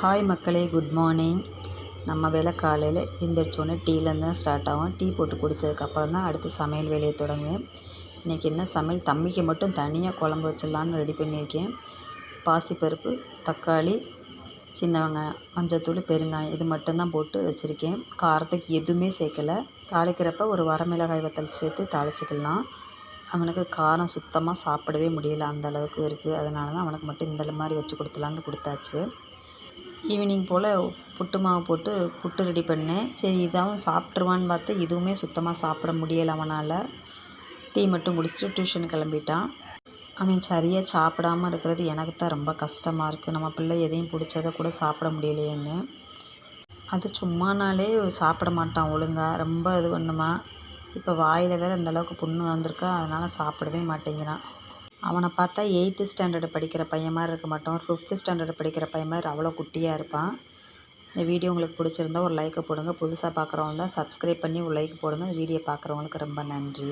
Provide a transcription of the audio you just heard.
Hi மக்களே, good morning. நம்ம வேலை காலையில் எழுந்திரிச்சோன்னே டீலேருந்து தான் ஸ்டார்ட் ஆகும். டீ போட்டு குடித்ததுக்கப்புறம் தான் அடுத்து சமையல் வேலையை தொடங்குவேன். இன்றைக்கி என்ன சமையல், தம்பிக்கு மட்டும் தனியாக குழம்பு வச்சிடலான்னு ரெடி பண்ணியிருக்கேன். பாசிப்பருப்பு, தக்காளி, சின்ன வெங்காயம், மஞ்சத்தூள், பெருங்காயம் இது மட்டும்தான் போட்டு வச்சுருக்கேன். காரத்துக்கு எதுவுமே சேர்க்கலை. தாளிக்கிறப்ப ஒரு வரமிளகாய் வத்தல் சேர்த்து தாளிச்சிக்கலாம். அவனுக்கு காரம் சுத்தமாக சாப்பிடவே முடியல, அந்த அளவுக்கு இருக்குது. அதனால தான் அவனுக்கு மட்டும் இந்த மாதிரி வச்சு கொடுத்துலான்னு கொடுத்தாச்சு. ஈவினிங் போல் புட்டு மாவு போட்டு புட்டு ரெடி பண்ணேன். சரி இதாகவும் சாப்பிட்ருவான்னு பார்த்து இதுவுமே சுத்தமாக சாப்பிட முடியலை அவனால். டீ மட்டும் குடிச்சிட்டு டியூஷன் கிளம்பிட்டான். அவன் சரியாக சாப்பிடாமல் இருக்கிறது எனக்கு தான் ரொம்ப கஷ்டமாக இருக்குது. நம்ம பிள்ளை எதையும் பிடிச்சதை கூட சாப்பிட முடியலையேன்னு. அது சும்மானாலே சாப்பிட மாட்டான் ஒழுங்காக, ரொம்ப இது பண்ணுமா. இப்போ வாயில் வேறு அந்தளவுக்கு புண்ணு வந்திருக்கா, அதனால் சாப்பிடவே மாட்டேங்கிறான். அவனை பார்த்தா 8th ஸ்டாண்டர்டு படிக்கிற பையன் மாதிரி இருக்க மாட்டான், ஒரு 5th ஸ்டாண்டர்டு படிக்கிற பையன் மாதிரி அவ்வளோ குட்டியாக இருப்பான். இந்த வீடியோ உங்களுக்கு பிடிச்சிருந்தா ஒரு லைக்கை போடுங்க. புதுசாக பார்க்குறவங்க தான் சப்ஸ்கிரைப் பண்ணி ஒரு லைக் போடுங்க. இந்த வீடியோ பார்க்குறவங்களுக்கு ரொம்ப நன்றி.